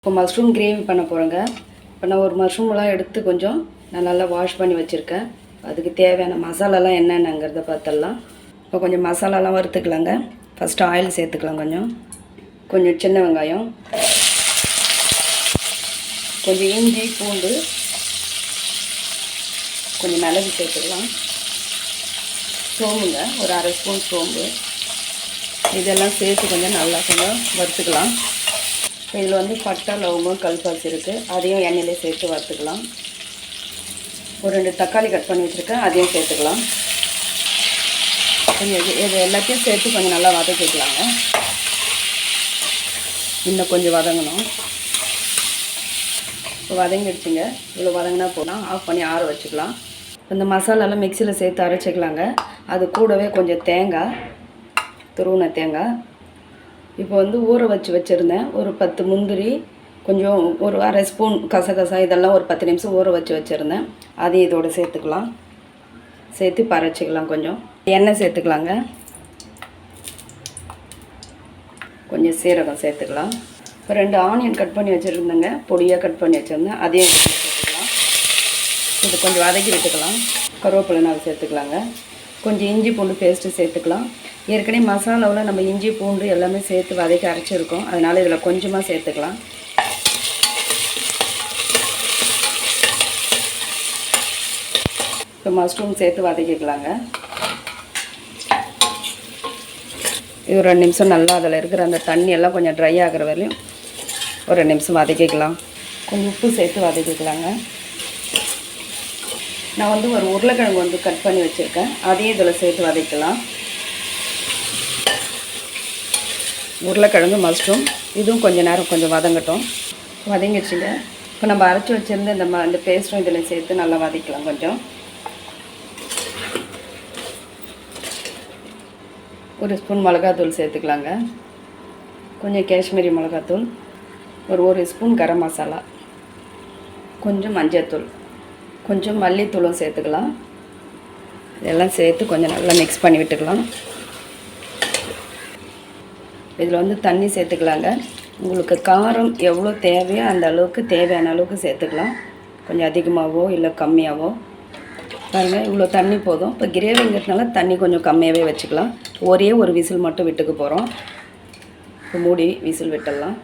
இப்போ mushroom gravy பண்ண போகிறேங்க. இப்போ நான் ஒரு மஷ்ரூம்லாம் எடுத்து கொஞ்சம் நான் நல்லா வாஷ் பண்ணி வச்சுருக்கேன். அதுக்கு தேவையான மசாலாலாம் என்னென்னங்கிறத பார்த்துடலாம். இப்போ கொஞ்சம் மசாலாலாம் வறுத்துக்கலாங்க. ஃபஸ்ட்டு ஆயில் சேர்த்துக்கலாம். கொஞ்சம் சின்ன வெங்காயம், கொஞ்சம் இஞ்சி பூண்டு, கொஞ்சம் மிளகு சேர்த்துக்கலாம். சோம்புங்க, ஒரு அரை ஸ்பூன் சோம்பு, இதெல்லாம் சேர்த்து கொஞ்சம் நல்லா வறுத்துக்கலாம். இதில் வந்து பட்டை, லவங்கம், கல்பாசி இருக்குது. அதையும் எண்ணெயிலே சேர்த்து வறுத்துக்கலாம். ஒரு 2 தக்காளி கட் பண்ணி வச்சுருக்கேன், அதையும் சேர்த்துக்கலாம். கொஞ்சம் இது எல்லாத்தையும் சேர்த்து கொஞ்சம் நல்லா வதக்கிக்கலாங்க. இன்னும் கொஞ்சம் வதங்கணும். இப்போ வதங்கிடுச்சுங்க. இவ்வளோ வதங்கினா போனால் ஆஃப் பண்ணி ஆற வச்சுக்கலாம். இந்த மசாலாலாம் மிக்சியில் சேர்த்து அரைச்சிக்கலாங்க. அது கூடவே கொஞ்சம் தேங்காய், துருவின தேங்காய், இப்போ வந்து ஊற வச்சுருந்தேன். ஒரு 10 முந்திரி, கொஞ்சம் ஒரு அரை ஸ்பூன் கசகசா, இதெல்லாம் ஒரு 10 நிமிஷம் ஊற வச்சுருந்தேன். அதையும் இதோடு சேர்த்துக்கலாம். சேர்த்து பறைச்சிக்கலாம். கொஞ்சம் எண்ணெய் சேர்த்துக்கலாங்க. கொஞ்சம் சீரகம் சேர்த்துக்கலாம். இப்போ 2 ஆனியன் கட் பண்ணி வச்சுருந்தேங்க, பொடியாக கட் பண்ணி வச்சுருந்தேன். அதையும் சேர்த்துக்கலாம். இது கொஞ்சம் வதக்கி விட்டுக்கலாம். கருவேப்பிலை நாள் சேர்த்துக்கலாங்க. கொஞ்சம் இஞ்சி பூண்டு பேஸ்ட்டு சேர்த்துக்கலாம். ஏற்கனவே மசாலாவில் நம்ம இஞ்சி பூண்டு எல்லாமே சேர்த்து வதக்கி அரைச்சிருக்கோம். அதனால் இதில் கொஞ்சமாக சேர்த்துக்கலாம். இப்போ மஷ்ரூம் சேர்த்து வதக்கிக்கலாங்க. இது ஒரு 2 நிமிஷம் நல்லா அதில் இருக்கிற அந்த தண்ணி எல்லாம் கொஞ்சம் ட்ரை ஆகிற வரையும் ஒரு 2 நிமிஷம் வதக்கிக்கலாம். கொஞ்சம் உப்பு சேர்த்து வதக்கிக்கலாங்க. நான் வந்து ஒரு உருளைக்கிழங்கு வந்து கட் பண்ணி வச்சுருக்கேன், அதையும் இதில் சேர்த்து வதக்கலாம். உருளைக்கிழங்கு, மஷ்ரூம், இதுவும் கொஞ்சம் நேரம் கொஞ்சம் வதங்கட்டும். வதங்கிடுச்சுங்க. இப்போ நம்ம அரைச்சி வச்சுருந்து இந்த பேஸ்ட்டும் இதில் சேர்த்து நல்லா வதக்கலாம். கொஞ்சம் ஒரு ஸ்பூன் மிளகாத்தூள் சேர்த்துக்கலாங்க. கொஞ்சம் காஷ்மீரி மிளகாத்தூள், ஒரு ஸ்பூன் கரம் மசாலா, கொஞ்சம் மஞ்சள்தூள், கொஞ்சம் மல்லித்தூளும் சேர்த்துக்கலாம். இதெல்லாம் சேர்த்து கொஞ்சம் நல்லா மிக்ஸ் பண்ணி விட்டுக்கலாம். இதில் வந்து தண்ணி சேர்த்துக்கலாங்க. உங்களுக்கு காரம் எவ்வளோ தேவையோ அந்த அளவுக்கு தேவையான அளவுக்கு சேர்த்துக்கலாம். கொஞ்சம் அதிகமாகவோ இல்லை கம்மியாகவோ பாருங்கள். இவ்வளோ தண்ணி போதும். இப்போ கிரேவிங்கிறதுனால தண்ணி கொஞ்சம் கம்மியாகவே வச்சுக்கலாம். ஒரே ஒரு விசில் மட்டும் விட்டுக்க போகிறோம். இப்போ மூடி விசில் விட்டுடலாம்.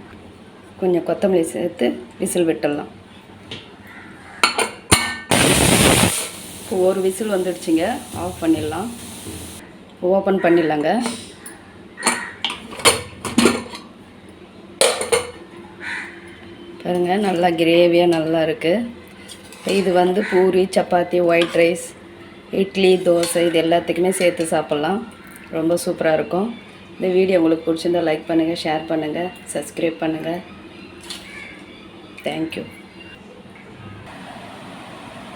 கொஞ்சம் கொத்தமல்லி சேர்த்து விசில் விட்டுடலாம். இப்போ ஒரு விசில் வந்துடுச்சுங்க. ஆஃப் பண்ணிடலாம். ஓப்பன் பண்ணிடலாங்க. பாருங்கள், நல்லா கிரேவியாக நல்லா இருக்குது. இது வந்து பூரி, சப்பாத்தி, ஒயிட் ரைஸ், இட்லி, தோசை, இது எல்லாத்துக்குமே சேர்த்து சாப்பிட்லாம். ரொம்ப சூப்பராக இருக்கும். இந்த வீடியோ உங்களுக்கு பிடிச்சிருந்தால் லைக் பண்ணுங்கள், ஷேர் பண்ணுங்கள், சப்ஸ்கிரைப் பண்ணுங்கள். தேங்க்யூ.